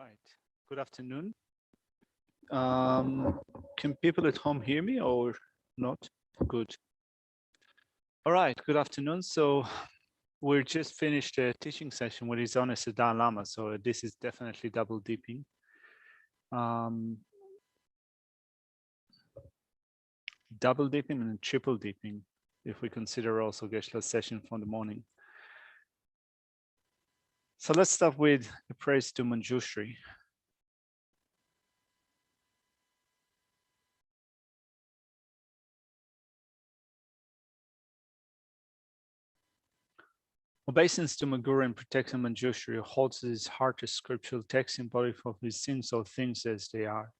right. Good afternoon. Can people at home hear me or not? Good. All right. Good afternoon. So we're just finished a teaching session with His Honor Dalai Lama. So this is definitely double dipping. Double dipping and triple dipping, if we consider also Geshe-la's session from the morning. So let's start with a praise to Manjushri. Obeisance to Maguru and protecting Manjushri, who holds his heart as scriptural text embodied of his sins or things as they are,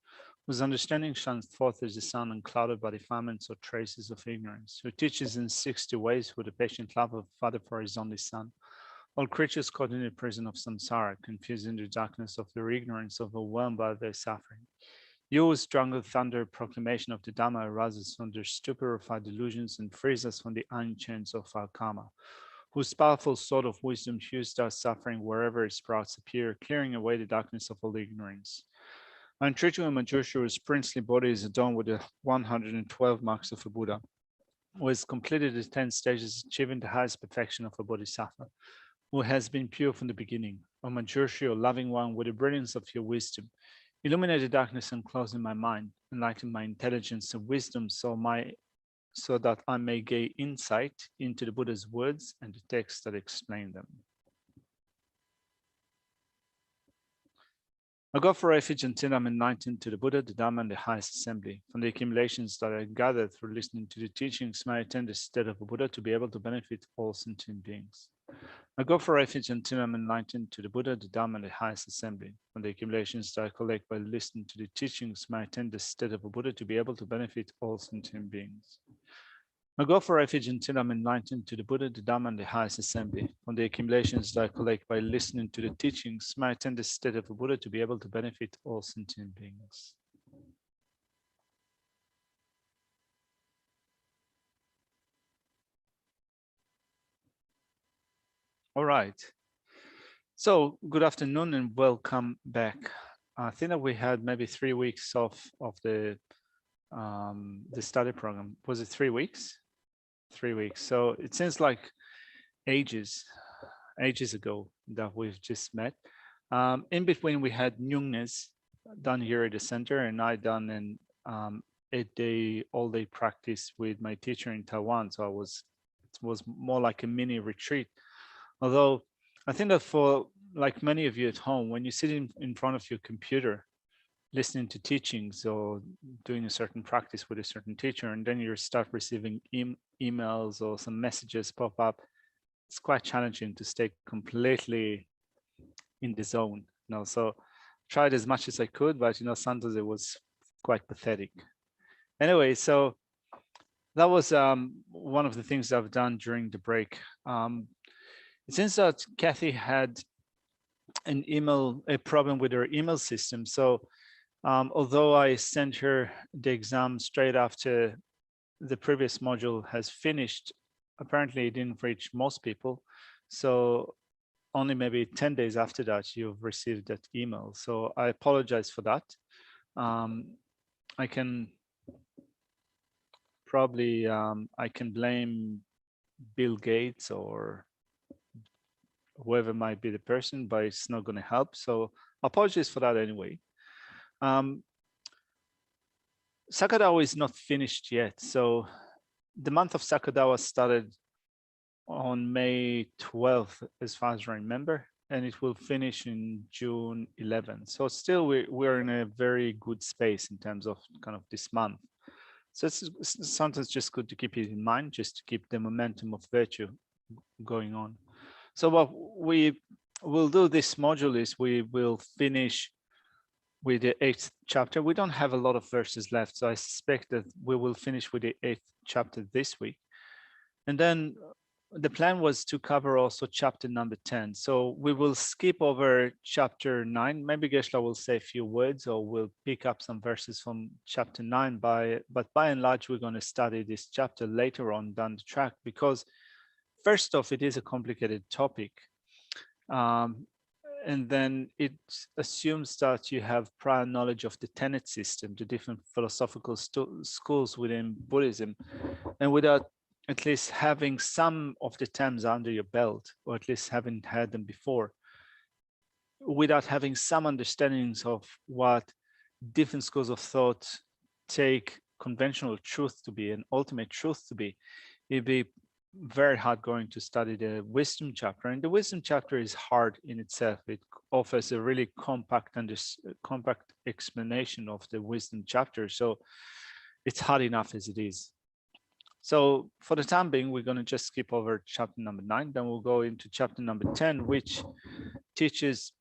whose understanding shines forth as the sun unclouded by defilements or traces of ignorance, who teaches in 60 ways with the patient love of Father for his only Son. All creatures caught in the prison of samsara, confused in the darkness of their ignorance, overwhelmed by their suffering. You, whose strangled thunder proclamation of the Dhamma arises from their stupefied delusions and frees us from the iron chains of our karma, whose powerful sword of wisdom hews our suffering wherever its sprouts appear, clearing away the darkness of all ignorance. And Tritu and Manjushu's princely body is adorned with the 112 marks of a Buddha, who has completed the 10 stages, achieving the highest perfection of a Bodhisattva, who has been pure from the beginning. O Manjushri, O loving one, with the brilliance of your wisdom, illuminate the darkness enclosed in my mind, enlighten my intelligence and wisdom so that I may gain insight into the Buddha's words and the texts that explain them. I go for refuge until I'm enlightened to the Buddha, the Dhamma, and the highest assembly. From the accumulations that I gathered through listening to the teachings, may I attain the state of a Buddha to be able to benefit all sentient beings. I go for refuge until I'm enlightened to the Buddha, the Dhamma, and the highest assembly. From the accumulations that I collect by listening to the teachings, may I attain the state of a Buddha to be able to benefit all sentient beings. I go for refuge until I'm enlightened to the Buddha, the Dhamma, and the highest assembly. From the accumulations that I collect by listening to the teachings, may I attain the state of a Buddha to be able to benefit all sentient beings. All right. So good afternoon and welcome back. I think that we had maybe 3 weeks off of the study program. Was it 3 weeks? 3 weeks. So it seems like ages ago that we've just met. In between, we had Nyungnes done here at the center, and I done an 8-day, all-day practice with my teacher in Taiwan. So it was more like a mini retreat. Although I think that for like many of you at home, when you sit in front of your computer, listening to teachings or doing a certain practice with a certain teacher, and then you start receiving emails or some messages pop up, it's quite challenging to stay completely in the zone. So tried as much as I could, but sometimes it was quite pathetic. Anyway, so that was one of the things I've done during the break. It seems that Kathy had a problem with her email system. So although I sent her the exam straight after the previous module has finished, apparently it didn't reach most people. So only maybe 10 days after that, you've received that email. So I apologize for that. I can probably, I can blame Bill Gates or whoever might be the person, but it's not going to help. So apologies for that anyway. Sakadawa is not finished yet. So the month of Sakadawa started on May 12th, as far as I remember, and it will finish in June 11th. So still we're in a very good space in terms of kind of this month. So it's sometimes just good to keep it in mind, just to keep the momentum of virtue going on. So what we will do this module is we will finish with the 8th chapter. We don't have a lot of verses left, so I suspect that we will finish with the 8th chapter this week. And then the plan was to cover also chapter number 10. So we will skip over chapter 9. Maybe Geshe-la will say a few words, or we'll pick up some verses from chapter 9. But by and large, we're going to study this chapter later on down the track, because first off, it is a complicated topic. and then it assumes that you have prior knowledge of the tenet system, the different philosophical schools within Buddhism, and without at least having some of the terms under your belt, or at least having had them before, without having some understandings of what different schools of thought take conventional truth to be and ultimate truth to be, it'd be very hard going to study the wisdom chapter. And the wisdom chapter is hard in itself. It offers a really compact explanation of the wisdom chapter. So it's hard enough as it is. So for the time being, we're going to just skip over chapter number 9. Then we'll go into chapter number 10, which teaches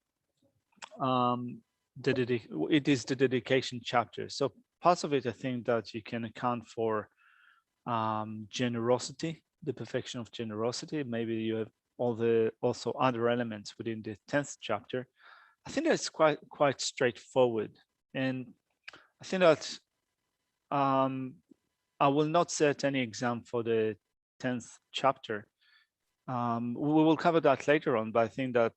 it is the dedication chapter. So parts of it, I think that you can account for generosity, the perfection of generosity. Maybe you have also other elements within the 10th chapter. I think that's quite straightforward, and I think that I will not set any exam for the 10th chapter. We will cover that later on, but I think that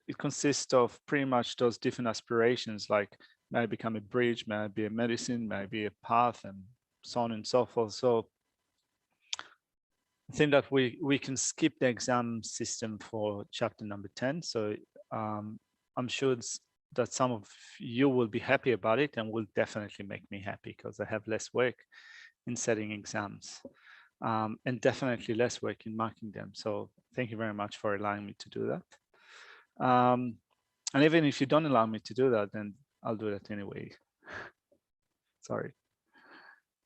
it consists of pretty much those different aspirations, like may I become a bridge, may I be a medicine, may I be a path, and so on and so forth. So I think that we can skip the exam system for chapter number 10. So I'm sure that some of you will be happy about it, and will definitely make me happy because I have less work in setting exams, and definitely less work in marking them. So thank you very much for allowing me to do that. And even if you don't allow me to do that, then I'll do that anyway. Sorry.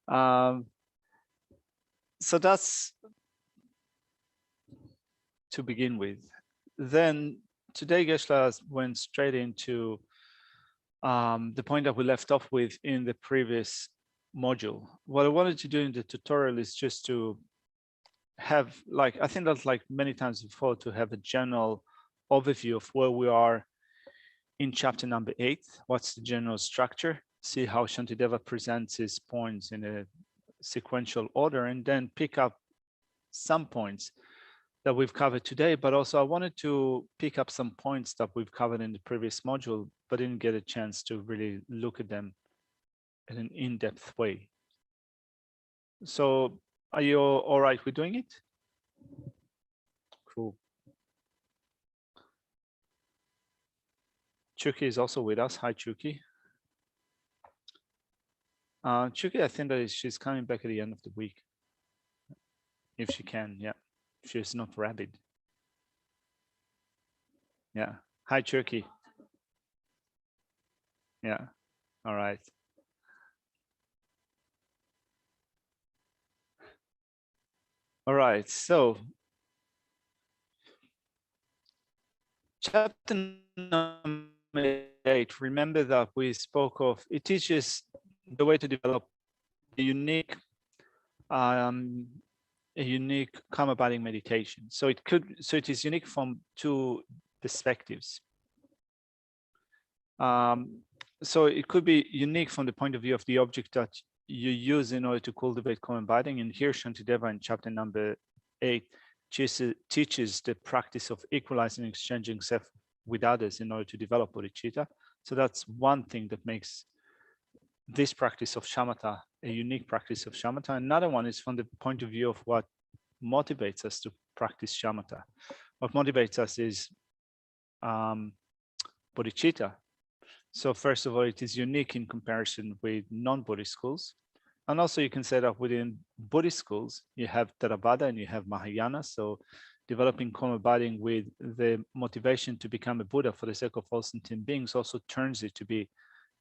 So that's to begin with. Then today Geshe-la went straight into the point that we left off with in the previous module. What I wanted to do in the tutorial is just to have, like, I think that's like many times before, to have a general overview of where we are in chapter number 8. What's the general structure? See how Shantideva presents his points in a sequential order, and then pick up some points that we've covered today. But also I wanted to pick up some points that we've covered in the previous module, but didn't get a chance to really look at them in an in-depth way. So are you all right with doing it? Cool. Chuki is also with us. Hi, Chuki. Chuki, I think that she's coming back at the end of the week. If she can, yeah. If she's not rabid. Yeah. Hi, Chuki. Yeah. All right. All right. So chapter number 8, remember that we spoke of, it teaches the way to develop a unique karma abiding meditation. So it is unique from two perspectives. So it could be unique from the point of view of the object that you use in order to cultivate karma abiding. And here Shantideva in chapter number 8 teaches the practice of equalizing and exchanging self with others in order to develop bodhicitta. So that's one thing that makes this practice of shamatha a unique practice of shamatha. Another one is from the point of view of what motivates us to practice shamatha. What motivates us is bodhicitta. So first of all, it is unique in comparison with non-Buddhist schools. And also you can say that within Buddhist schools, you have Theravada and you have Mahayana. So developing karma abiding with the motivation to become a Buddha for the sake of all sentient beings also turns it to be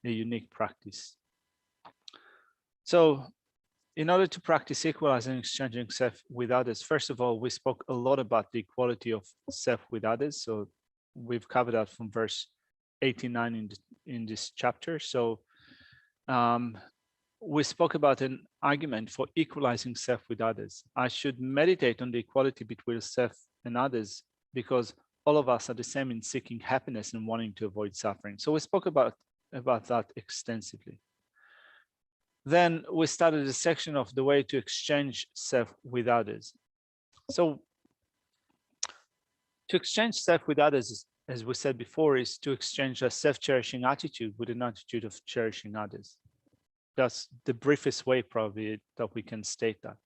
a unique practice. So in order to practice equalizing and exchanging self with others, first of all, we spoke a lot about the equality of self with others. So we've covered that from verse 89 in this chapter. So we spoke about an argument for equalizing self with others. I should meditate on the equality between self and others because all of us are the same in seeking happiness and wanting to avoid suffering. So we spoke about that extensively. Then we started a section of the way to exchange self with others. So to exchange self with others as we said before, is to exchange a self-cherishing attitude with an attitude of cherishing others. That's the briefest way probably that we can state that.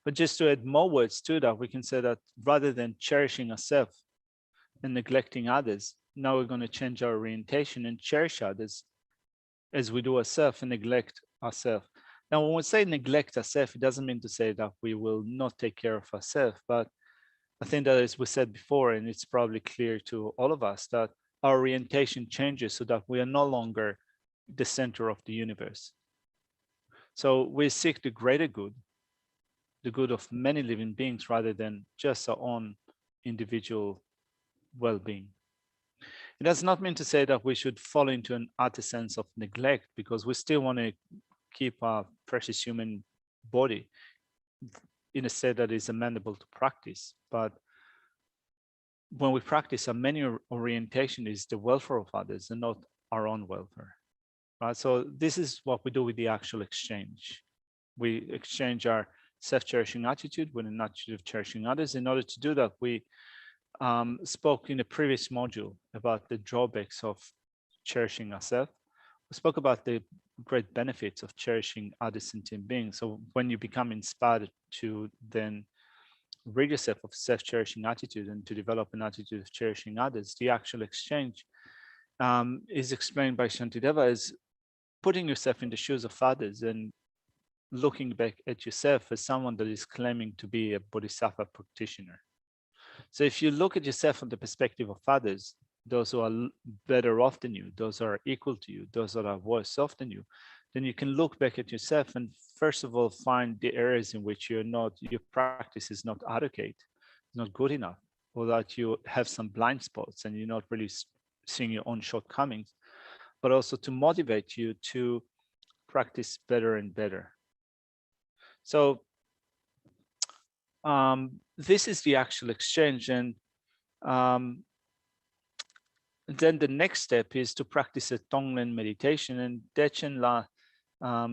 But just to add more words to that, we can say that rather than cherishing ourselves and neglecting others, now we're going to change our orientation and cherish others as we do ourselves and neglect ourselves. Now, when we say neglect ourselves, it doesn't mean to say that we will not take care of ourselves, but I think that, as we said before, and it's probably clear to all of us, that our orientation changes so that we are no longer the center of the universe. So we seek the greater good, the good of many living beings, rather than just our own individual well-being. It does not mean to say that we should fall into an utter sense of neglect, because we still want to keep our precious human body in a state that is amenable to practice. But when we practice, our main orientation is the welfare of others and not our own welfare. Right? So this is what we do with the actual exchange. We exchange our self-cherishing attitude with an attitude of cherishing others. In order to do that, we spoke in the previous module about the drawbacks of cherishing ourselves. We spoke about the great benefits of cherishing other sentient beings. So when you become inspired to then rid yourself of self-cherishing attitude and to develop an attitude of cherishing others, the actual exchange is explained by Shantideva as putting yourself in the shoes of others and looking back at yourself as someone that is claiming to be a Bodhisattva practitioner. So if you look at yourself from the perspective of others, those who are better off than you, those who are equal to you, those that are worse off than you, then you can look back at yourself and first of all find the areas in which your practice is not adequate, not good enough, or that you have some blind spots and you're not really seeing your own shortcomings, but also to motivate you to practice better and better. So this is the actual exchange, and then the next step is to practice a Tonglen meditation. And Dechen La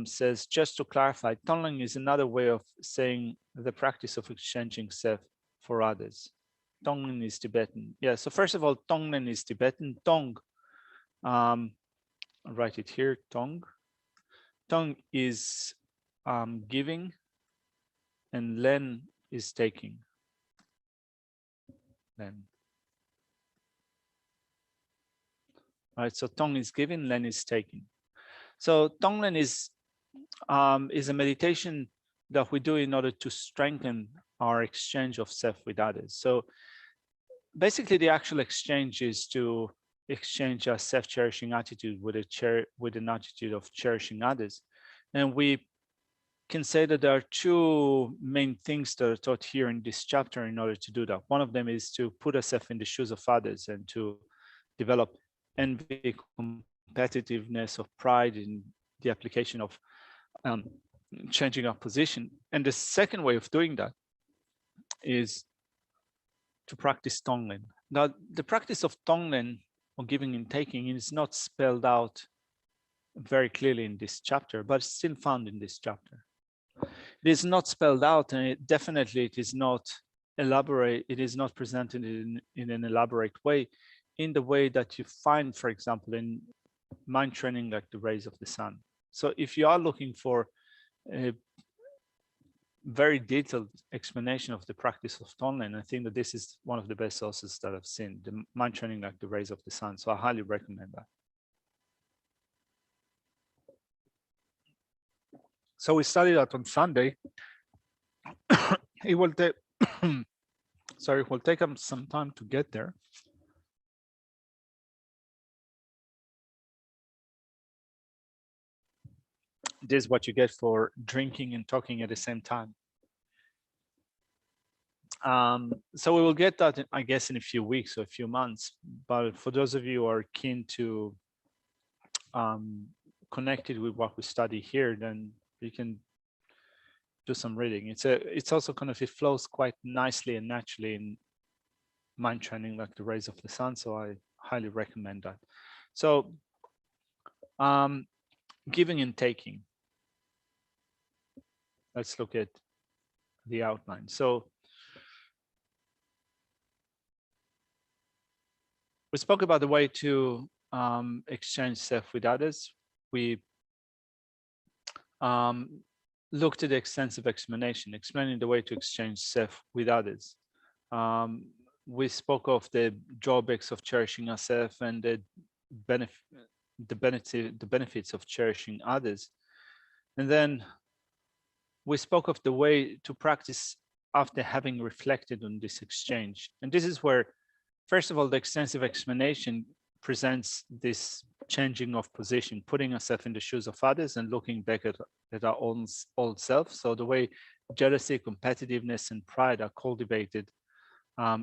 says, just to clarify, Tonglen is another way of saying the practice of exchanging self for others. Tonglen is Tibetan. Yeah, so first of all, Tonglen is Tibetan. Tong, I'll write it here, Tong. Tong is giving, and Len is taking. Len. All right, so Tong is giving, Len is taking. So Tonglen is a meditation that we do in order to strengthen our exchange of self with others. So basically, the actual exchange is to exchange our self-cherishing attitude with an attitude of cherishing others. And we can say that there are two main things that are taught here in this chapter in order to do that. One of them is to put ourselves in the shoes of others and to develop envy, competitiveness, of pride in the application of changing our position. And the second way of doing that is to practice Tonglen. Now, the practice of Tonglen, or giving and taking, is not spelled out very clearly in this chapter, but it's still found in this chapter. It is not spelled out, and it is not elaborate. It is not presented in an elaborate way, in the way that you find, for example, in mind training like the rays of the sun. So if you are looking for a very detailed explanation of the practice of Tonglen, I think that this is one of the best sources that I've seen, the mind training like the rays of the sun. So I highly recommend that. So we studied that on Sunday. It will take, sorry, it will take some time to get there. This is what you get for drinking and talking at the same time. So we will get that, I guess, in a few weeks or a few months. But for those of you who are keen to connected with what we study here, then you can do some reading. It's also kind of, it flows quite nicely and naturally in mind training like the rays of the sun. So I highly recommend that. So giving and taking. Let's look at the outline. So We spoke about the way to exchange self with others. We looked at the extensive explanation, explaining the way to exchange self with others. We spoke of the drawbacks of cherishing ourselves and the benefits of cherishing others. And then we spoke of the way to practice after having reflected on this exchange. And this is where, first of all, the extensive explanation presents this changing of position, putting ourselves in the shoes of others and looking back at our own old self. So the way jealousy, competitiveness, and pride are cultivated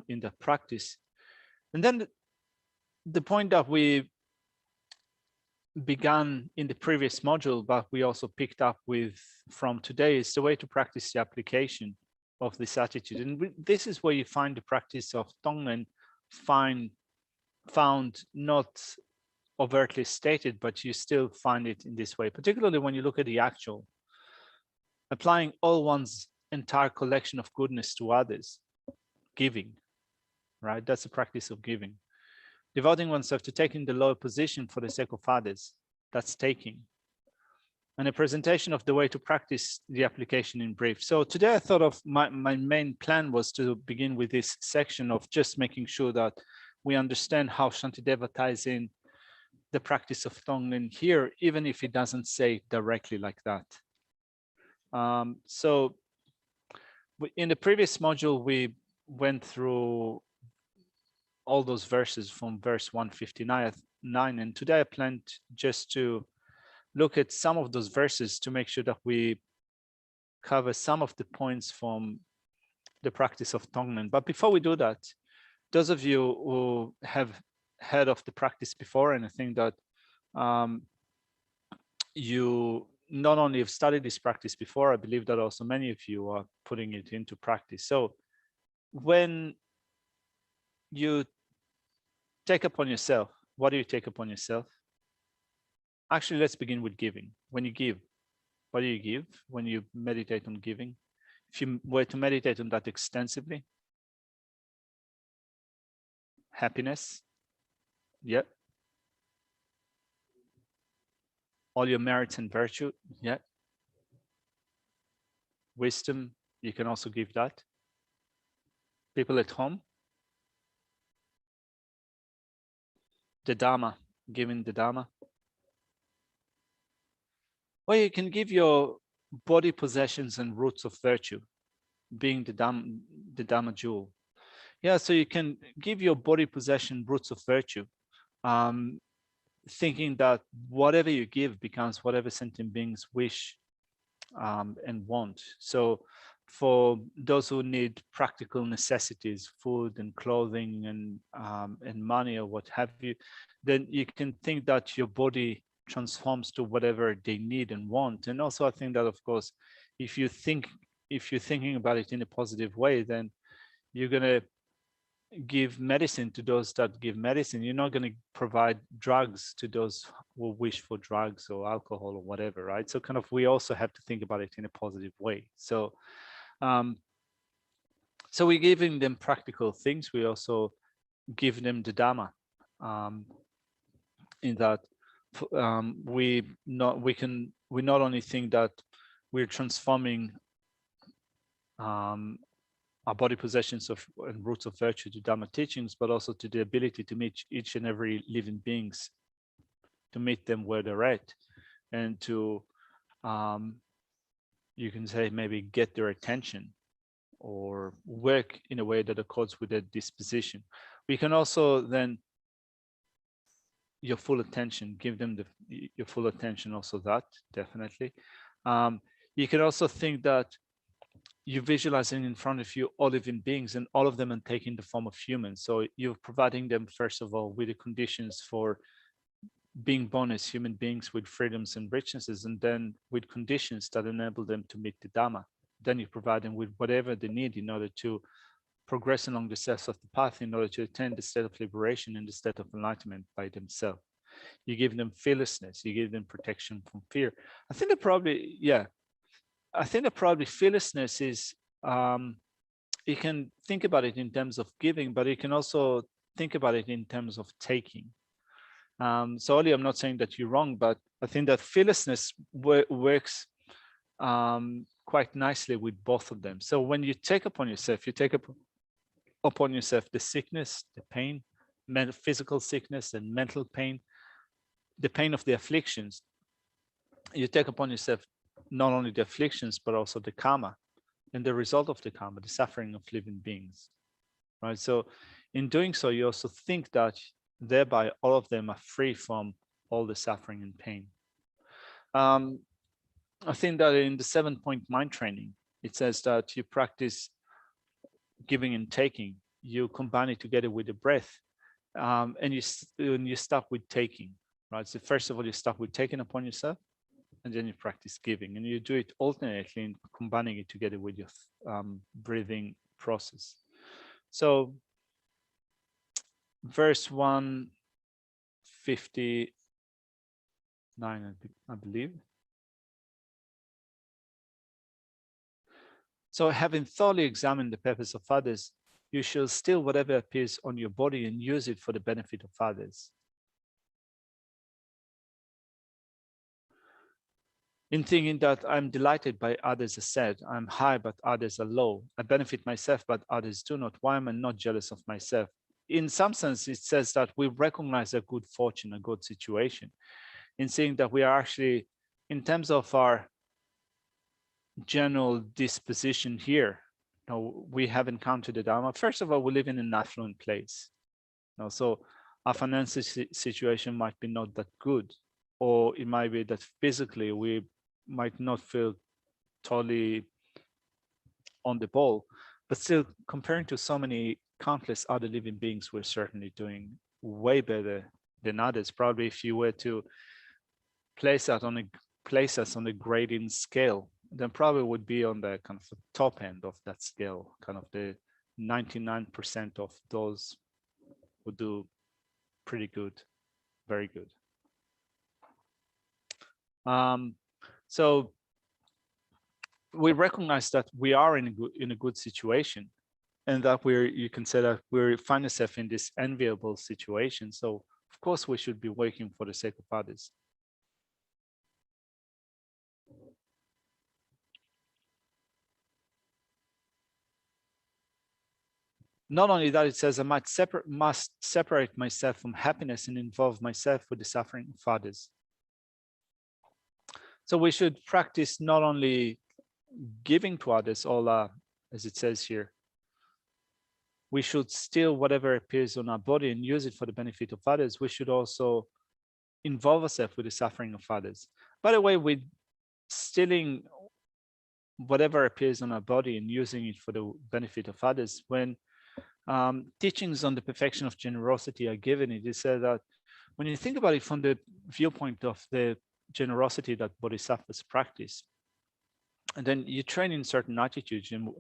in the practice. And then the point that we began in the previous module, but we also picked up with from today, is the way to practice the application of this attitude. And this is where you find the practice of Tonglen found not overtly stated, but you still find it in this way, particularly when you look at the actual, applying all one's entire collection of goodness to others, giving, right? That's the practice of giving. Devoting oneself to taking the lower position for the sake of others, that's taking. And a presentation of the way to practice the application in brief. So today I thought of my main plan was to begin with this section of just making sure that we understand how Shantideva ties in the practice of Tonglen here, even if it doesn't say it directly like that. So in the previous module, we went through all those verses from verse 159, and today I planned just to look at some of those verses to make sure that we cover some of the points from the practice of Tonglen. But before we do that, those of you who have heard of the practice before, and I think that you not only have studied this practice before, I believe that also many of you are putting it into practice. So when you take upon yourself, what do you take upon yourself? Actually, let's begin with giving. When you give, what do you give? When you meditate on giving, if you were to meditate on that extensively, happiness, yeah. All your merits and virtue, yeah. Wisdom, you can also give that. People at home, the Dharma, giving the Dharma. Or you can give your body possessions and roots of virtue, being the Dharma jewel. Yeah, so you can give your body possession roots of virtue, thinking that whatever you give becomes whatever sentient beings wish and want. So for those who need practical necessities, food and clothing and money or what have you, then you can think that your body transforms to whatever they need and want. And also I think that, of course, if you're thinking about it in a positive way, then you're going to give medicine to those that give medicine. You're not going to provide drugs to those who wish for drugs or alcohol or whatever, right? So kind of we also have to think about it in a positive way. So so we're giving them practical things. We also give them the Dharma, in that we not only think that we're transforming our body possessions and roots of virtue to Dharma teachings, but also to the ability to meet each and every living beings, to meet them where they're at, and to, you can say, maybe get their attention or work in a way that accords with their disposition. We can also then your full attention, give them your full attention, also that, definitely. You can also think that you're visualizing in front of you all living beings, and all of them are taking the form of humans. So you're providing them, first of all, with the conditions for being born as human beings with freedoms and richnesses, and then with conditions that enable them to meet the Dharma. Then you provide them with whatever they need in order to progress along the steps of the path, in order to attain the state of liberation and the state of enlightenment by themselves. You give them fearlessness, you give them protection from fear. I think that probably, yeah, I think that probably fearlessness is, you can think about it in terms of giving, but you can also think about it in terms of taking. So Oli, I'm not saying that you're wrong, but I think that fearlessness works quite nicely with both of them. So when you take upon yourself, you take upon yourself the sickness, the pain, physical sickness and mental pain, the pain of the afflictions. You take upon yourself not only the afflictions, but also the karma and the result of the karma, the suffering of living beings, right? So in doing so, you also think that thereby all of them are free from all the suffering and pain. I think that in the 7-point mind training, it says that you practice giving and taking, you combine it together with the breath, and you start with taking, right? So first of all, you start with taking upon yourself, and then you practice giving, and you do it alternately and combining it together with your breathing process. So verse 159, I believe. So having thoroughly examined the purpose of others, you shall still whatever appears on your body and use it for the benefit of others. In thinking that I'm delighted by others are sad, I'm high but others are low, I benefit myself but others do not, why am I not jealous of myself? In some sense, it says that we recognize a good fortune, a good situation, in seeing that we are actually, in terms of our general disposition here, you know, we have encountered the Dharma. First of all, we live in an affluent place. You know, so our financial situation might be not that good, or it might be that physically we might not feel totally on the ball, but still comparing to so many countless other living beings, we're certainly doing way better than others. Probably if you were to place us on a grading scale, then probably would be on the kind of the top end of that scale, kind of the 99% of those would do pretty good, very good. So we recognize that we are in a good situation, and that you can say that we find ourselves in this enviable situation. So of course we should be working for the sake of others. Not only that, it says I must separate myself from happiness and involve myself with the suffering of others. So we should practice not only giving to others, as it says here, we should steal whatever appears on our body and use it for the benefit of others. We should also involve ourselves with the suffering of others. By the way, with stealing whatever appears on our body and using it for the benefit of others, when teachings on the perfection of generosity are given, it is said that when you think about it from the viewpoint of the generosity that bodhisattvas practice, and then you train in certain attitudes in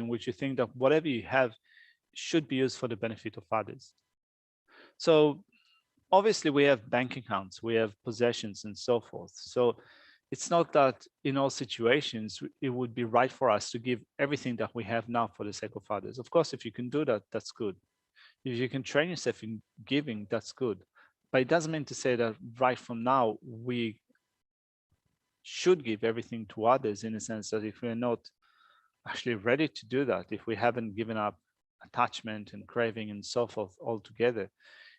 which you think that whatever you have should be used for the benefit of others. So obviously we have bank accounts, we have possessions and so forth. So it's not that in all situations it would be right for us to give everything that we have now for the sake of others. Of course, if you can do that, that's good. If you can train yourself in giving, that's good. But it doesn't mean to say that right from now we should give everything to others, in a sense that if we're not actually ready to do that, if we haven't given up attachment and craving and so forth altogether,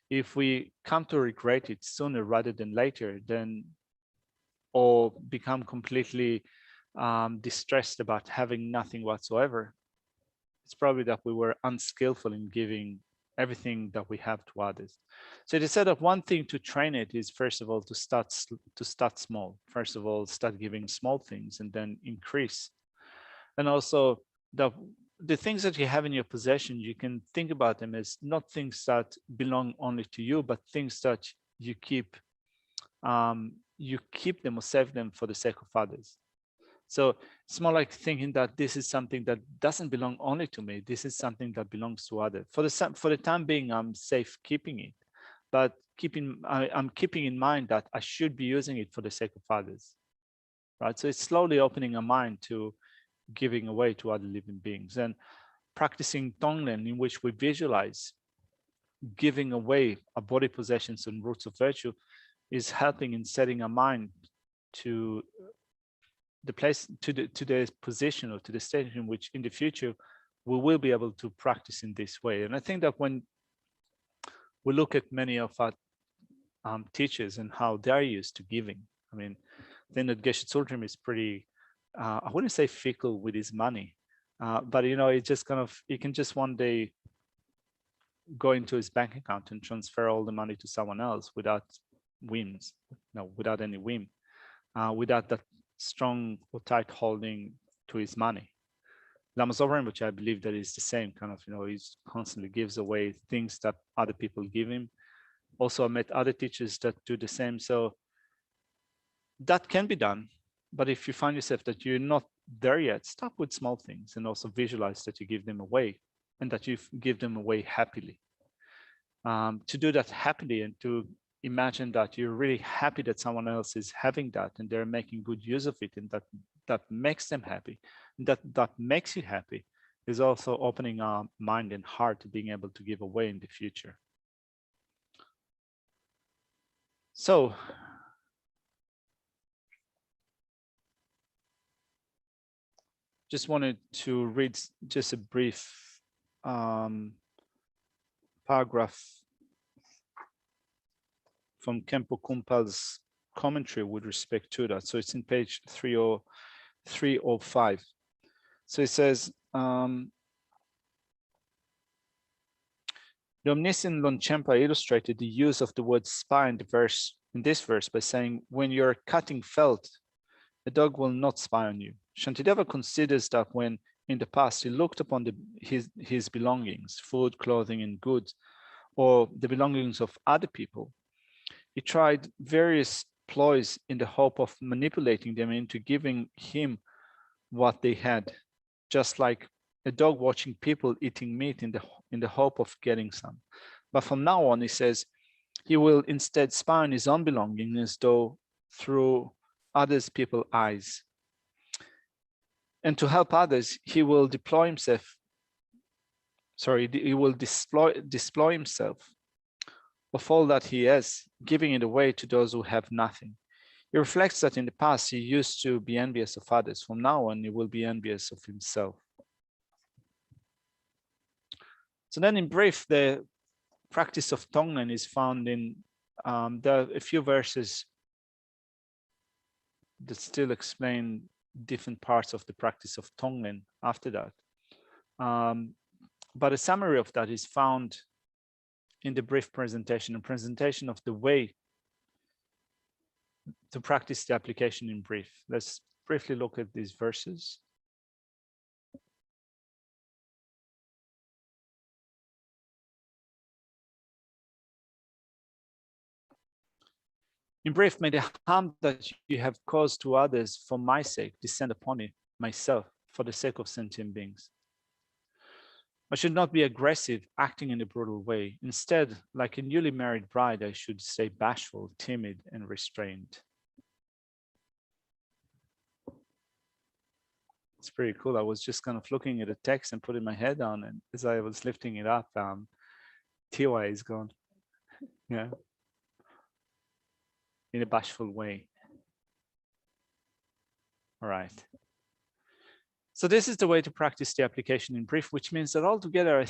if we come to regret it sooner rather than later, then or become completely distressed about having nothing whatsoever, it's probably that we were unskillful in giving everything that we have to others. So they said that one thing to train it is, first of all, to start small. First of all, start giving small things and then increase. And also the things that you have in your possession, you can think about them as not things that belong only to you, but things that you keep them or save them for the sake of others. So it's more like thinking that this is something that doesn't belong only to me. This is something that belongs to others. For the time being, I'm safe keeping it, but I'm keeping in mind that I should be using it for the sake of others, right? So it's slowly opening a mind to giving away to other living beings, and practicing Tonglen, in which we visualize giving away our body possessions and roots of virtue is helping in setting our mind to the place, to the position or to the state in which in the future we will be able to practice in this way. And I think that when we look at many of our teachers and how they're used to giving, I mean, I think that Geshe Tsultrim is pretty, I wouldn't say fickle with his money, but you know, it just kind of, he can just one day go into his bank account and transfer all the money to someone else without whims, no, without any whim, without that strong or tight holding to his money. Lama Zohar, which I believe that is the same kind of, you know, he constantly gives away things that other people give him. Also, I met other teachers that do the same. So that can be done. But if you find yourself that you're not there yet, start with small things and also visualize that you give them away and that you give them away happily. To do that happily and to imagine that you're really happy that someone else is having that and they're making good use of it, and that makes them happy, and that makes you happy, is also opening our mind and heart to being able to give away in the future. So just wanted to read just a brief paragraph from Kempo Kumpal's commentary with respect to that. So it's in page 305. So it says, the omniscient Longchenpa illustrated the use of the word spy in this verse by saying, when you're cutting felt, a dog will not spy on you. Shantideva considers that when in the past he looked upon his belongings, food, clothing, and goods, or the belongings of other people, he tried various ploys in the hope of manipulating them into giving him what they had, just like a dog watching people eating meat in the hope of getting some. But from now on, he says, he will instead spy on his own belongings as though through others people's eyes. And to help others, he will deploy himself, he will display himself of all that he has, giving it away to those who have nothing. He reflects that in the past, he used to be envious of others. From now on, he will be envious of himself. So then in brief, the practice of Tonglen is found in, there are a few verses that still explain different parts of the practice of Tonglen after that. But a summary of that is found in the brief presentation, a presentation of the way to practice the application in brief. Let's briefly look at these verses. In brief, may the harm that you have caused to others for my sake descend upon me, myself, for the sake of sentient beings. I should not be aggressive, acting in a brutal way. Instead, like a newly married bride, I should stay bashful, timid, and restrained. It's pretty cool. I was just kind of looking at the text and putting my head on, and as I was lifting it up, TY is gone. Yeah. In a bashful way. All right. So this is the way to practice the application in brief, which means that altogether, I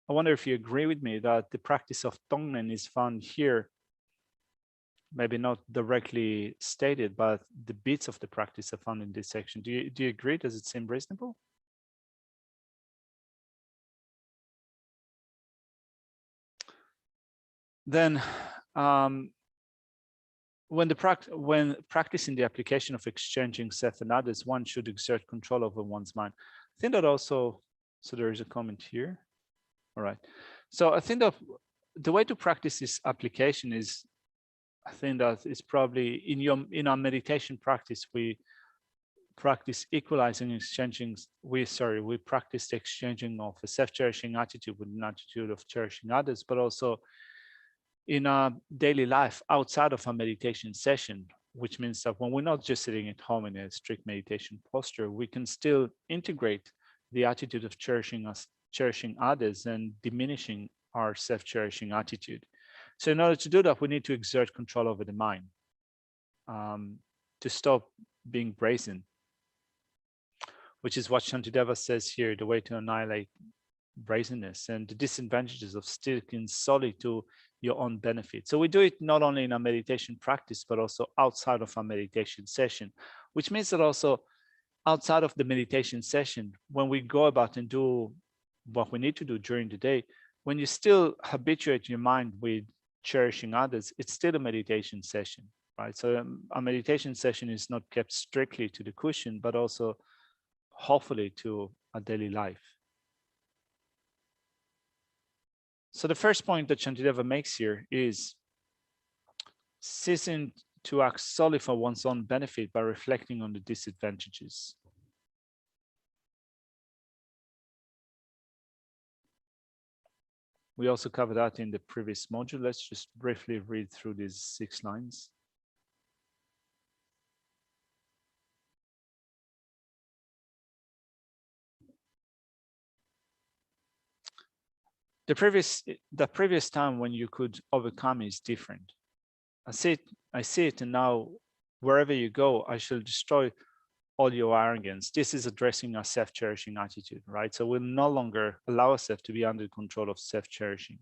wonder if you agree with me that the practice of Tonglen is found here, maybe not directly stated, but the bits of the practice are found in this section. Do you agree? Does it seem reasonable? Then when practicing the application of exchanging self and others, one should exert control over one's mind. I think that also, so there is a comment here. All right. So I think that the way to practice this application is, I think that it's probably in our meditation practice, we practice equalizing, exchanging, we practice the exchanging of a self-cherishing attitude with an attitude of cherishing others, but also in our daily life outside of our meditation session, which means that when we're not just sitting at home in a strict meditation posture, we can still integrate the attitude of cherishing others and diminishing our self-cherishing attitude. So in order to do that, we need to exert control over the mind, to stop being brazen, which is what Shantideva says here, the way to annihilate brazenness and the disadvantages of sticking solely to your own benefit. So we do it not only in our meditation practice, but also outside of our meditation session, which means that also outside of the meditation session, when we go about and do what we need to do during the day, when you still habituate your mind with cherishing others, it's still a meditation session, right? So a meditation session is not kept strictly to the cushion, but also hopefully to a daily life. So the first point that Shantideva makes here is ceasing to act solely for one's own benefit by reflecting on the disadvantages. We also covered that in the previous module. Let's just briefly read through these 6 lines. The previous time when you could overcome is different. I see it, and now wherever you go, I shall destroy all your arrogance. This is addressing our self-cherishing attitude, right? So we'll no longer allow ourselves to be under control of self-cherishing.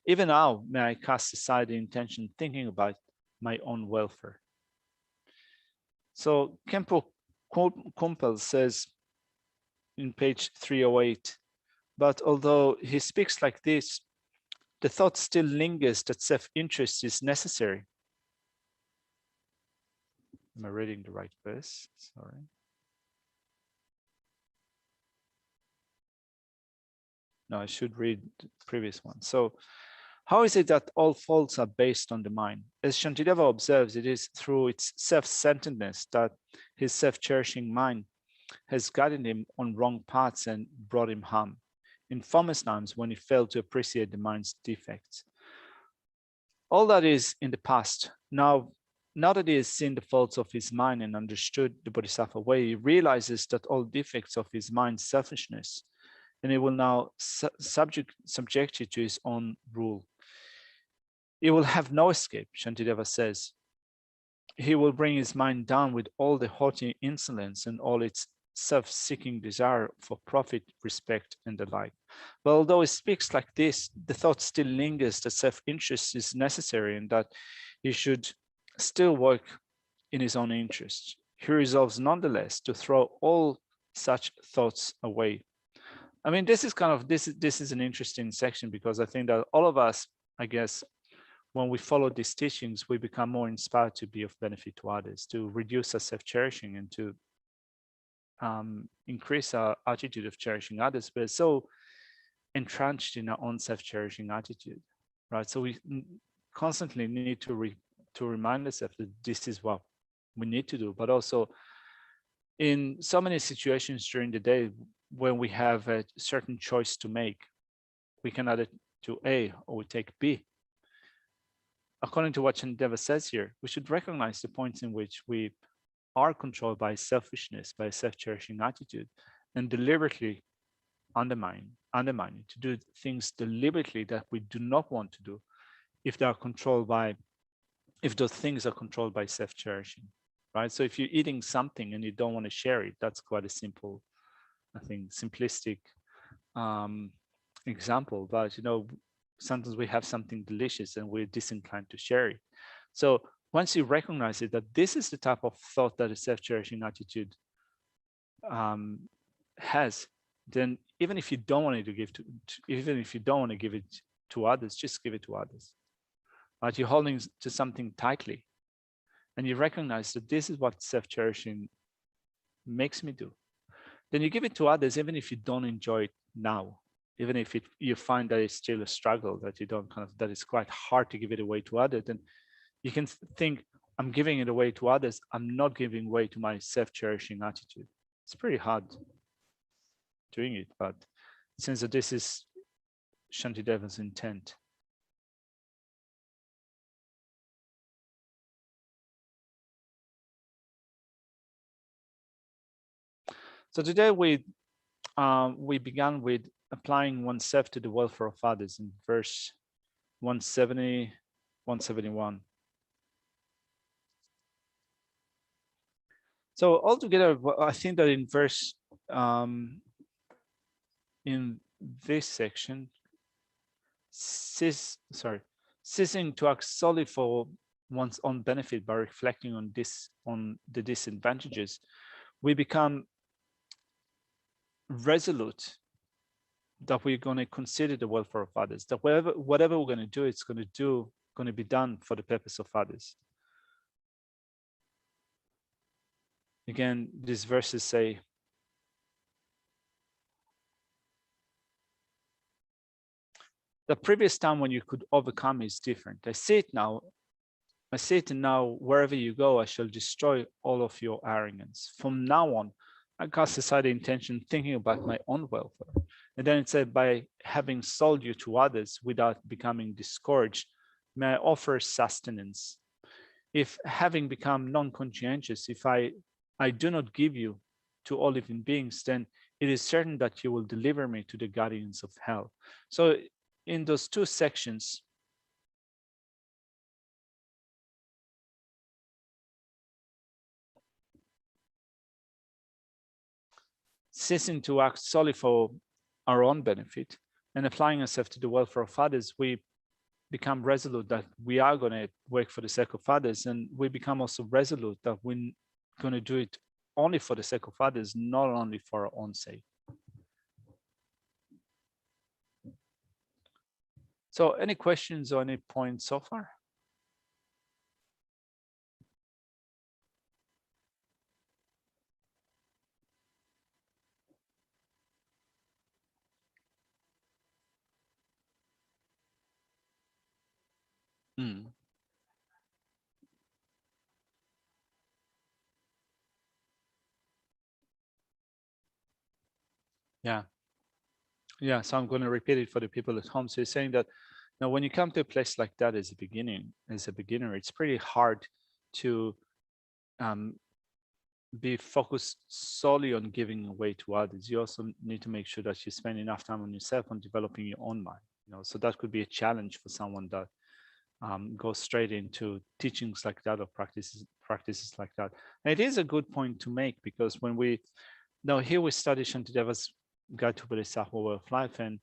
Even now, may I cast aside the intention thinking about my own welfare. So Kempo Kumpel says in page 308, but although he speaks like this, the thought still lingers that self-interest is necessary. Am I reading the right verse? Sorry. No, I should read the previous one. So how is it that all faults are based on the mind? As Shantideva observes, it is through its self-centeredness that his self-cherishing mind has guided him on wrong paths and brought him harm. In former times, when he failed to appreciate the mind's defects. All that is in the past. Now that he has seen the faults of his mind and understood the Bodhisattva way, he realizes that all defects of his mind's selfishness, and he will now subject it to his own rule. He will have no escape, Shantideva says. He will bring his mind down with all the haughty insolence and all its self-seeking desire for profit, respect, and the like. But although he speaks like this, the thought still lingers that self-interest is necessary and that he should still work in his own interest. He resolves nonetheless to throw all such thoughts away. I mean, this is an interesting section, because I think that all of us, I guess, when we follow these teachings, we become more inspired to be of benefit to others, to reduce our self-cherishing and to increase our attitude of cherishing others. We're so entrenched in our own self-cherishing attitude, right? So we constantly need to remind ourselves that this is what we need to do, but also in so many situations during the day when we have a certain choice to make, we can add it to A or we take B. According to what Shantideva says here, we should recognize the points in which we are controlled by selfishness, by a self-cherishing attitude, and deliberately undermine it, to do things deliberately that we do not want to do if they are controlled by, if those things are controlled by self-cherishing, right? So if you're eating something and you don't want to share it, that's quite a simple, I think, simplistic example. But sometimes we have something delicious and we're disinclined to share it. So once you recognize it, that this is the type of thought that a self-cherishing attitude has, then even if you don't want to give even if you don't want to give it to others, just give it to others. Right? You're holding to something tightly, and you recognize that this is what self-cherishing makes me do. Then you give it to others, even if you don't enjoy it now, even if you find that it's still a struggle, that you don't that it's quite hard to give it away to others, then you can think, I'm giving it away to others. I'm not giving way to my self-cherishing attitude. It's pretty hard doing it, but since this is Shantideva's intent. So today we we began with applying oneself to the welfare of others in verse 170, 171. So altogether, I think that in verse, in this section, ceasing to act solely for one's own benefit by reflecting on the disadvantages, we become resolute that we're going to consider the welfare of others, that whatever we're going to do, it's going to be done for the purpose of others. Again, these verses say, the previous time when you could overcome is different. I see it now, wherever you go, I shall destroy all of your arrogance. From now on, I cast aside the intention thinking about my own welfare. And then it said, by having sold you to others without becoming discouraged, may I offer sustenance. If having become non-conscientious, if I do not give you to all living beings, then it is certain that you will deliver me to the guardians of hell. So in those two sections, ceasing to act solely for our own benefit and applying ourselves to the welfare of others, we become resolute that we are going to work for the sake of others, and we become also resolute that we're going to do it only for the sake of others, not only for our own sake. So any questions or any points so far? Mm. Yeah. Yeah, so I'm going to repeat it for the people at home. So you're saying that now when you come to a place like that as a beginner, it's pretty hard to be focused solely on giving away to others. You also need to make sure that you spend enough time on yourself on developing your own mind. So that could be a challenge for someone that goes straight into teachings like that or practices like that. And it is a good point to make, because when here we study Shantideva's Guide to Bodhisattva Way of Life, and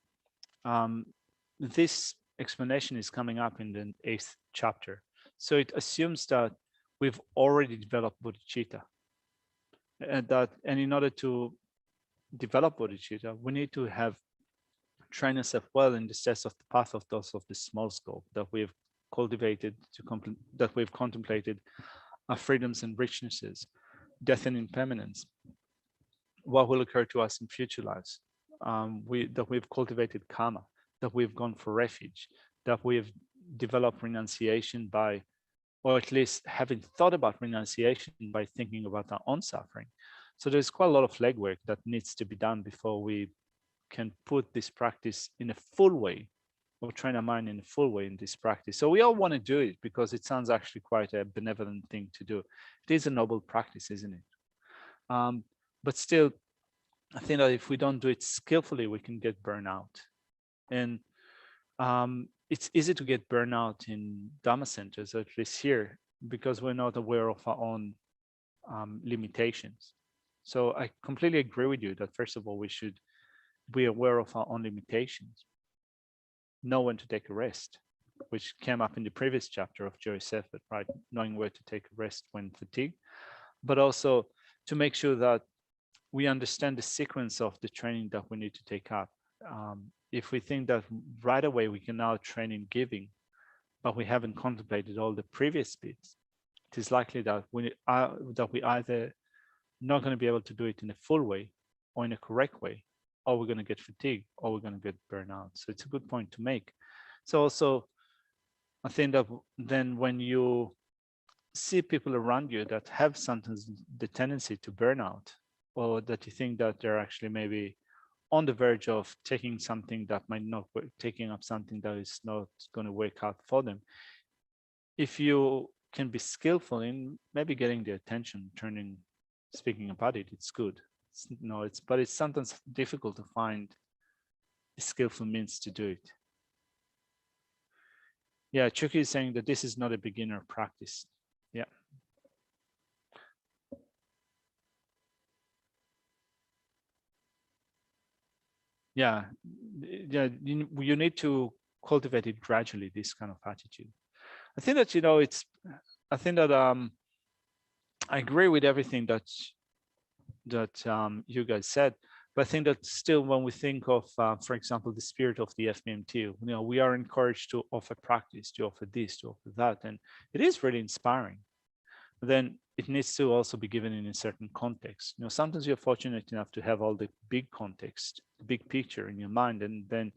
this explanation is coming up in the 8th chapter. So it assumes that we've already developed bodhicitta, and in order to develop bodhicitta, we need to have trained ourselves well in the steps of the path of those of the small scope that we've cultivated that we've contemplated our freedoms and richnesses, death and impermanence, what will occur to us in future lives, that we've cultivated karma, that we've gone for refuge, that we've developed renunciation by, or at least having thought about renunciation by thinking about our own suffering. So there's quite a lot of legwork that needs to be done before we can put this practice in a full way, or train our mind in a full way in this practice. So we all want to do it because it sounds actually quite a benevolent thing to do. It is a noble practice, isn't it? But still, I think that if we don't do it skillfully, we can get burnout. And it's easy to get burnout in Dharma centers, at least here, because we're not aware of our own limitations. So I completely agree with you that, first of all, we should be aware of our own limitations, know when to take a rest, which came up in the previous chapter of Joyce Effort, right? Knowing where to take a rest when fatigued, but also to make sure that we understand the sequence of the training that we need to take up. If we think that right away we can now train in giving, but we haven't contemplated all the previous bits, it is likely that we either not going to be able to do it in a full way or in a correct way, or we're going to get fatigued, or we're going to get burnout. So it's a good point to make. So also, I think that then when you see people around you that have sometimes the tendency to burn out, or that you think that they're actually maybe on the verge of taking something that might not work, taking up something that is not going to work out for them, if you can be skillful in maybe getting the attention, speaking about it, it's good. But it's sometimes difficult to find a skillful means to do it. Yeah, Chucky is saying that this is not a beginner practice. Yeah. Yeah, you need to cultivate it gradually, this kind of attitude. I think that, I think that I agree with everything that you guys said, but I think that still when we think of, for example, the spirit of the FBMT, we are encouraged to offer practice, to offer this, to offer that, and it is really inspiring. But then it needs to also be given in a certain context. Sometimes you're fortunate enough to have all the big context, the big picture in your mind, and then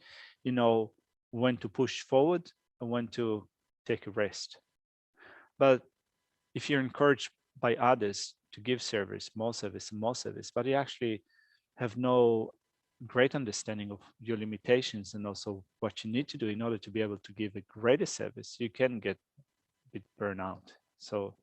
you know when to push forward and when to take a rest. But if you're encouraged by others to give service, more service, and more service, but you actually have no great understanding of your limitations and also what you need to do in order to be able to give a greater service, you can get a bit burnout. So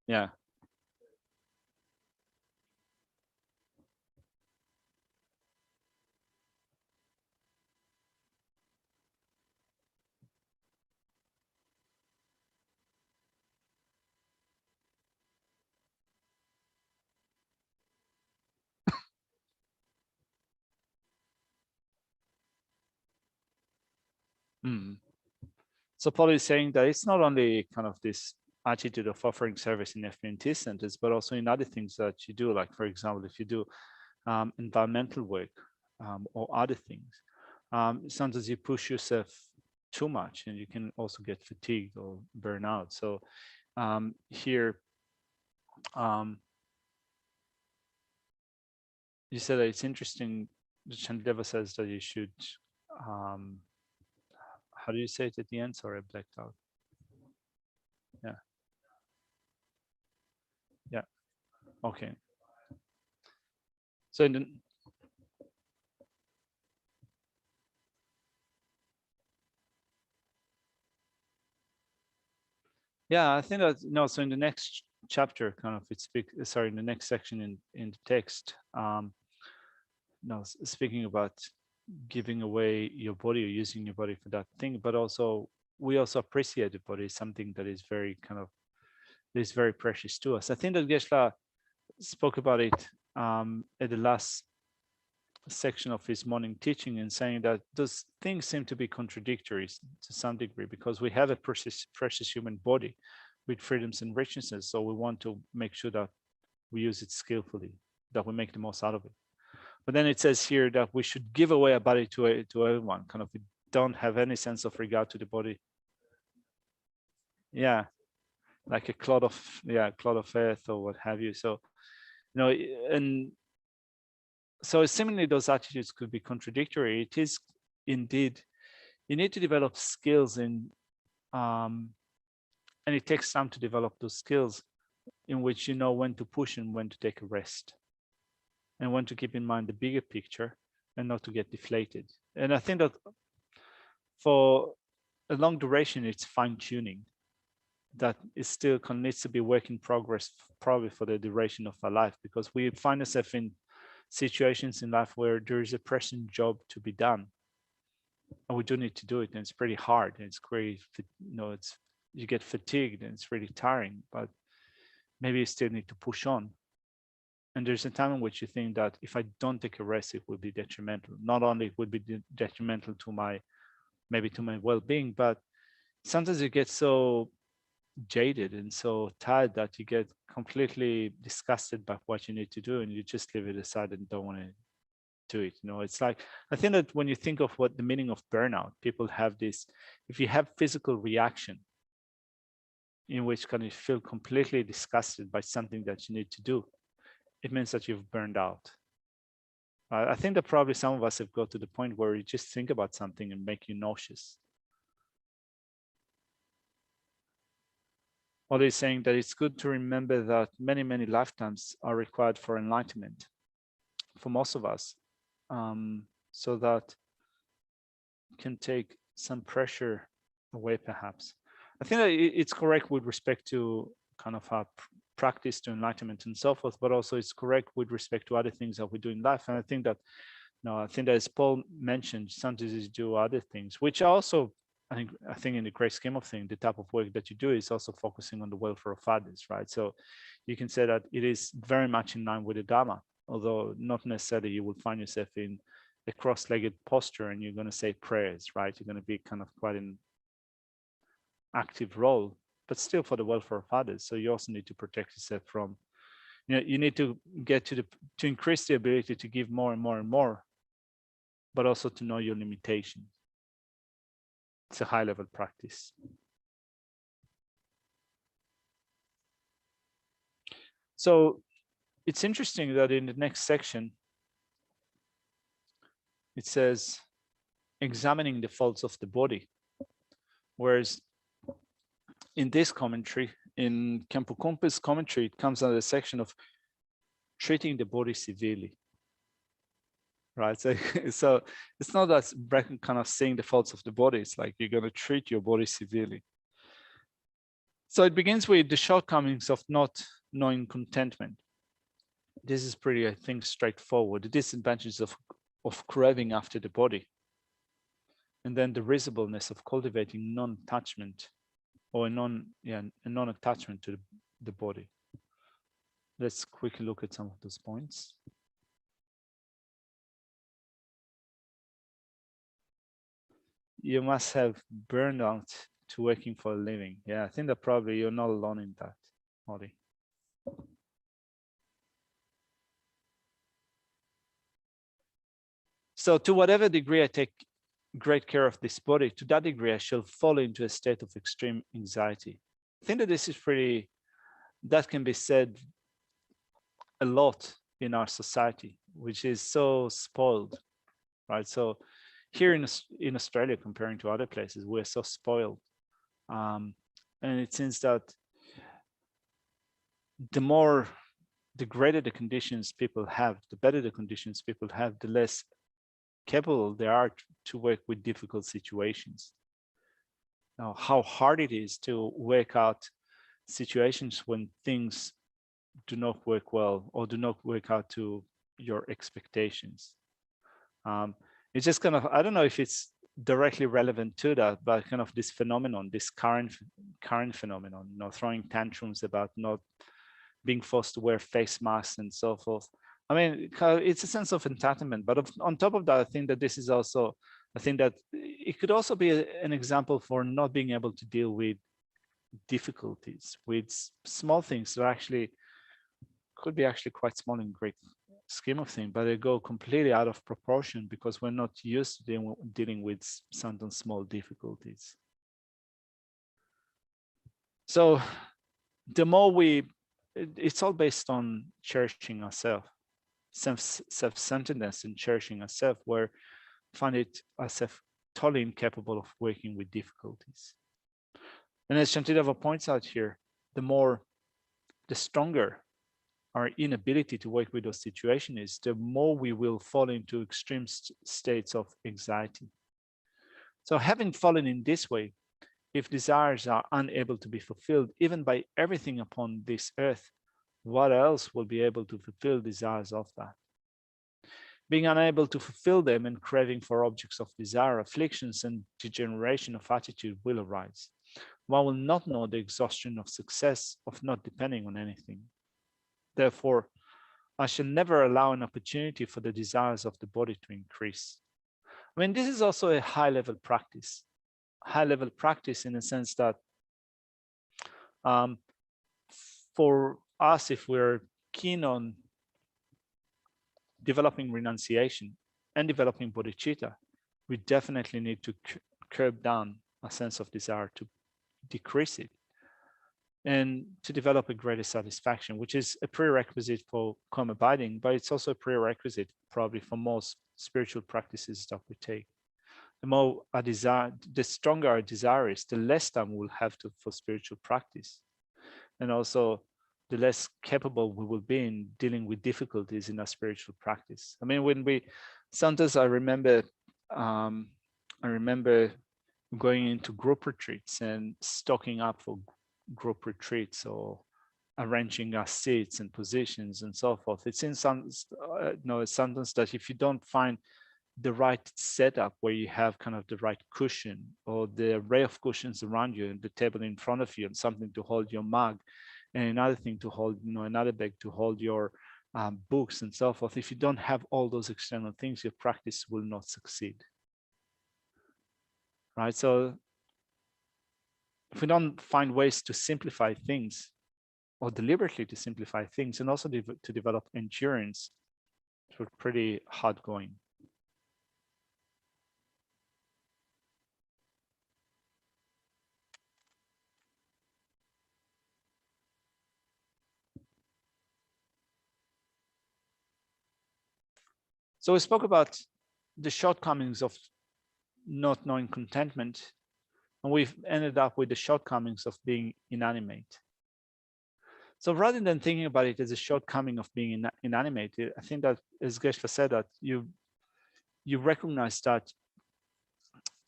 yeah. Mm. So Paul is saying that it's not only kind of this attitude of offering service in FBNT centers, but also in other things that you do. Like, for example, if you do environmental work or other things, sometimes you push yourself too much and you can also get fatigued or burn out. So here, you said that it's interesting. Chandeva says that you should, um, how do you say it at the end? Sorry, I blacked out. Yeah. Yeah. Okay. So in the, yeah, I think that no. So in the next chapter, kind of, sorry, in the next section in the text, no, speaking about giving away your body or using your body for that thing, but also we also appreciate the body, something that is very kind of is very precious to us. I think that Geshe-la spoke about it at the last section of his morning teaching and saying that those things seem to be contradictory to some degree because we have a precious human body with freedoms and richnesses. So we want to make sure that we use it skillfully, that we make the most out of it. But then it says here that we should give away a body to everyone. Kind of, we don't have any sense of regard to the body. Yeah, like a clod of earth or what have you. So, and so seemingly those attitudes could be contradictory. It is indeed, you need to develop skills and it takes time to develop those skills in which you know when to push and when to take a rest and when to keep in mind the bigger picture and not to get deflated. And I think that for a long duration, it's fine tuning that is still needs to be work in progress, probably for the duration of our life, because we find ourselves in situations in life where there is a pressing job to be done and we do need to do it, and it's pretty hard and it's great, it's you get fatigued and it's really tiring, but maybe you still need to push on. And there's a time in which you think that if I don't take a rest, it will be detrimental. Not only it would be detrimental to my well-being, but sometimes you get so jaded and so tired that you get completely disgusted by what you need to do and you just leave it aside and don't want to do it. It's like, I think that when you think of what the meaning of burnout, people have this, if you have physical reaction in which kind of feel completely disgusted by something that you need to do, it means that you've burned out. I think that probably some of us have got to the point where you just think about something and make you nauseous. Or they're saying that it's good to remember that many, many lifetimes are required for enlightenment for most of us. So that can take some pressure away, perhaps. I think that it's correct with respect to kind of our practice to enlightenment and so forth, but also it's correct with respect to other things that we do in life. And I think that, I think that as Paul mentioned, sometimes do other things, which are also, I think in the great scheme of things, the type of work that you do is also focusing on the welfare of others, right? So you can say that it is very much in line with the Dharma, although not necessarily you will find yourself in a cross-legged posture and you're going to say prayers, right? You're going to be kind of quite an active role, but still for the welfare of others. So you also need to protect yourself from, you need to get to increase the ability to give more and more and more, but also to know your limitations. It's a high level practice. So it's interesting that in the next section, it says examining the faults of the body. Whereas in this commentary, in Khenpo Kumpe's commentary, it comes under the section of treating the body severely. Right, so it's not that Brecken kind of seeing the faults of the body. It's like you're going to treat your body severely. So it begins with the shortcomings of not knowing contentment. This is pretty, I think, straightforward. The disadvantages of craving after the body, and then the reasonableness of cultivating non-attachment or a non-attachment to the body. Let's quickly look at some of those points. You must have burnout to working for a living. Yeah, I think that probably you're not alone in that, Molly. So to whatever degree I take great care of this body, to that degree I shall fall into a state of extreme anxiety. I think that this is pretty, that can be said a lot in our society, which is so spoiled, right? So here in Australia, comparing to other places, we're so spoiled. And it seems that the greater the conditions people have, the better the conditions people have, the less capable they are to work with difficult situations. Now, how hard it is to work out situations when things do not work well or do not work out to your expectations. It's just kind of, I don't know if it's directly relevant to that, but kind of this phenomenon, this current phenomenon, throwing tantrums about not being forced to wear face masks and so forth. I mean, it's a sense of entitlement, but on top of that, I think that this is also, I think that it could also be an example for not being able to deal with difficulties, with small things that actually could be actually quite small in great scheme of things, but they go completely out of proportion because we're not used to dealing with certain small difficulties. So the more it's all based on cherishing ourselves, self-centeredness and cherishing ourselves, where find it ourselves totally incapable of working with difficulties. And as Shantideva points out here, the stronger our inability to work with those situations is, the more we will fall into extreme states of anxiety. So having fallen in this way, if desires are unable to be fulfilled, even by everything upon this earth, what else will be able to fulfill desires of that? Being unable to fulfill them and craving for objects of desire, afflictions and degeneration of attitude will arise. One will not know the exhaustion of success of not depending on anything. Therefore, I shall never allow an opportunity for the desires of the body to increase. I mean, this is also a high-level practice. High-level practice in the sense that for us, if we're keen on developing renunciation and developing bodhicitta, we definitely need to curb down a sense of desire, to decrease it, and to develop a greater satisfaction, which is a prerequisite for calm abiding, but it's also a prerequisite probably for most spiritual practices that we take. The more our desire, the stronger our desire is, the less time we'll have for spiritual practice. And also the less capable we will be in dealing with difficulties in our spiritual practice. I mean, sometimes I remember, I I remember going into group retreats and stocking up for group retreats, or arranging our seats and positions and so forth. It's in some, it's sometimes that if you don't find the right setup where you have kind of the right cushion or the array of cushions around you and the table in front of you and something to hold your mug and another thing to hold, another bag to hold your books and so forth. If you don't have all those external things, your practice will not succeed. Right? So if we don't find ways to simplify things or deliberately to simplify things and also to develop endurance, it's pretty hard going. So we spoke about the shortcomings of not knowing contentment, and we've ended up with the shortcomings of being inanimate. So rather than thinking about it as a shortcoming of being inanimate, I think that, as Geshe said, that you recognize that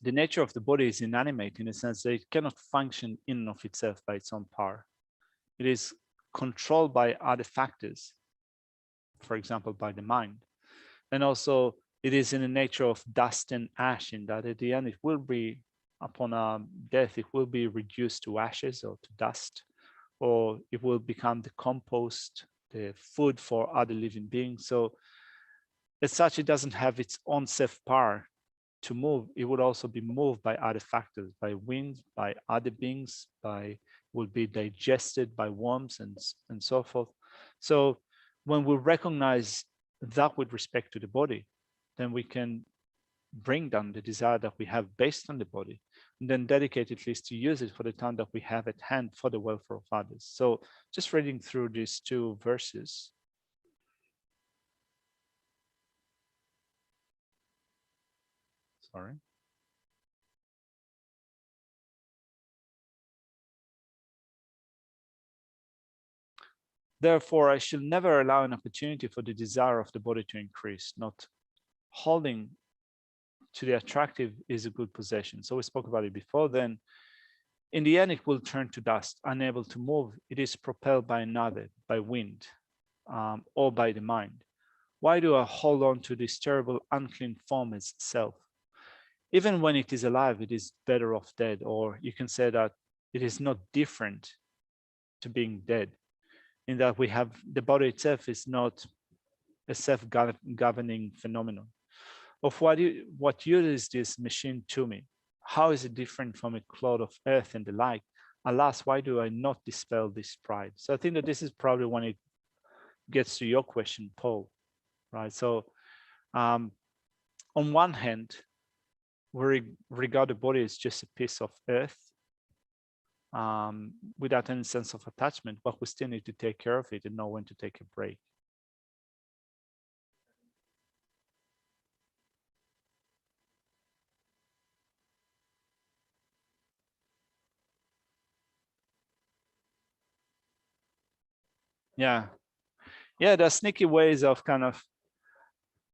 the nature of the body is inanimate in a sense that it cannot function in and of itself by its own power. It is controlled by other factors, for example, by the mind. And also it is in the nature of dust and ash, in that at the end, it will be, upon death, it will be reduced to ashes or to dust, or it will become the compost, the food for other living beings. So as such, it doesn't have its own self-power to move. It would also be moved by other factors, by wind, by other beings, will be digested by worms and so forth. So when we recognize that with respect to the body, then we can bring down the desire that we have based on the body, and then dedicate at least to use it for the time that we have at hand for the welfare of others. So just reading through these two verses. Sorry. Therefore, I shall never allow an opportunity for the desire of the body to increase. Not holding to the attractive is a good possession. So we spoke about it before. Then in the end, it will turn to dust, unable to move. It is propelled by another, by wind, or by the mind. Why do I hold on to this terrible unclean form as self? Even when it is alive, it is better off dead. Or you can say that it is not different to being dead, in that we have the body itself is not a self-governing phenomenon. Of what use is this machine to me? How is it different from a clod of earth and the like? Alas, why do I not dispel this pride? So I think that this is probably when it gets to your question, Paul, right? So on one hand, we regard the body as just a piece of earth without any sense of attachment, but we still need to take care of it and know when to take a break. Yeah. Yeah, there are sneaky ways of kind of,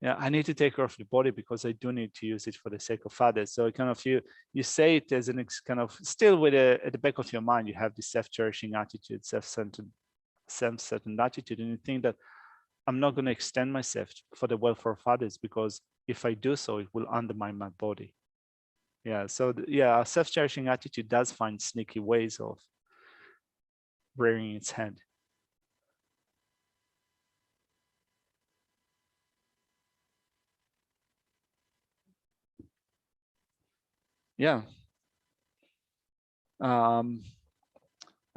yeah, I need to take care of the body because I do need to use it for the sake of others. So kind of you say it as an kind of still with at the back of your mind, you have this self-cherishing attitude, self-centered attitude, and you think that I'm not going to extend myself for the welfare of others because if I do so, it will undermine my body. Yeah. So yeah, our self-cherishing attitude does find sneaky ways of rearing its head. Yeah. I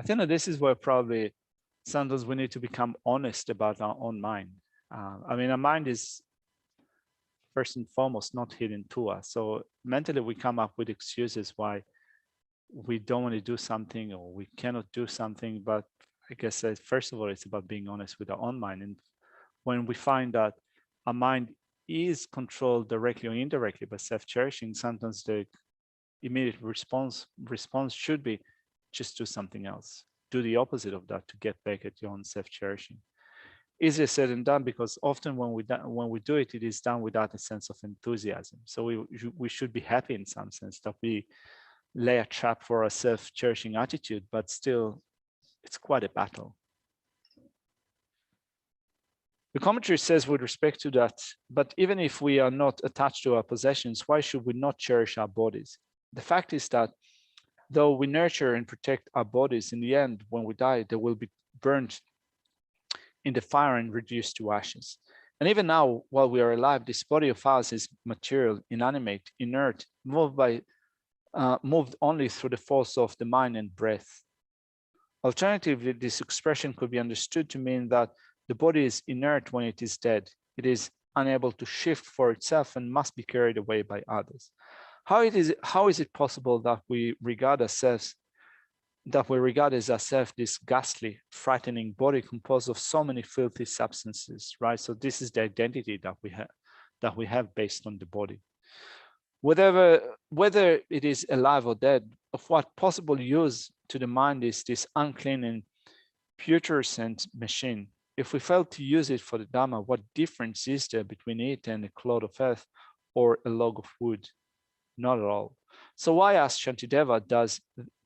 think that this is where probably sometimes we need to become honest about our own mind. I mean, our mind is first and foremost not hidden to us. So mentally, we come up with excuses why we don't want to do something or we cannot do something. But I guess first of all, it's about being honest with our own mind. And when we find that our mind is controlled directly or indirectly by self-cherishing, sometimes the immediate response should be just do something else. Do the opposite of that to get back at your own self-cherishing. Easier said than done, because often when we do it, it is done without a sense of enthusiasm. So we should be happy in some sense that we lay a trap for a self-cherishing attitude, but still, it's quite a battle. The commentary says with respect to that, but even if we are not attached to our possessions, why should we not cherish our bodies? The fact is that though we nurture and protect our bodies, in the end, when we die, they will be burned in the fire and reduced to ashes. And even now, while we are alive, this body of ours is material, inanimate, inert, moved only through the force of the mind and breath. Alternatively, this expression could be understood to mean that the body is inert when it is dead. It is unable to shift for itself and must be carried away by others. How is it possible that we regard as ourselves this ghastly, frightening body composed of so many filthy substances, right? So this is the identity that we have based on the body. Whether it is alive or dead, of what possible use to the mind is this unclean and putrescent machine? If we fail to use it for the Dhamma, what difference is there between it and a clod of earth or a log of wood? Not at all. So why, asked Shantideva, does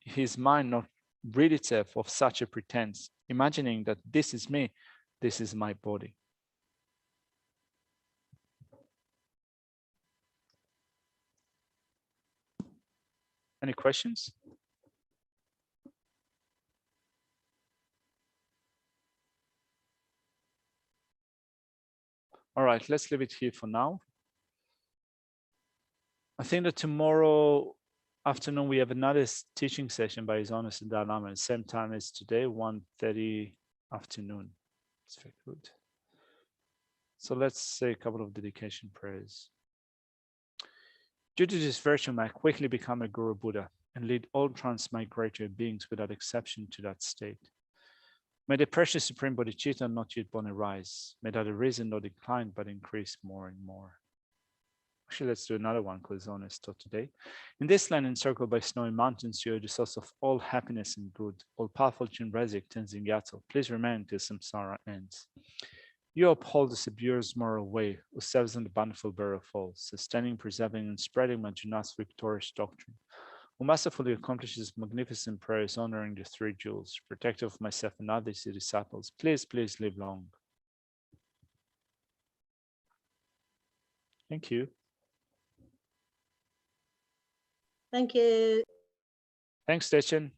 his mind not rid itself of such a pretense, imagining that this is me, this is my body? Any questions? All right, let's leave it here for now. I think that tomorrow afternoon we have another teaching session by His Holiness the Dalai Lama at the same time as today, 1:30 afternoon. It's very good. So let's say a couple of dedication prayers. Due to this virtue, may I quickly become a Guru Buddha and lead all transmigratory beings without exception to that state. May the precious Supreme Bodhicitta not yet born arise. May that arisen not decline, but increase more and more. Actually, let's do another one because it's honest taught today. In this land encircled by snowy mountains, you are the source of all happiness and good. All powerful Chinrazik Tenzin Gyatso, please remain till samsara ends. You uphold the Sabura's moral way, who serves on the bountiful bearer of all, sustaining, preserving, and spreading Majjunath's victorious doctrine, who masterfully accomplishes magnificent prayers honoring the three jewels, protector of myself and others, your disciples. Please, please live long. Thank you. Thank you. Thanks, Dechen.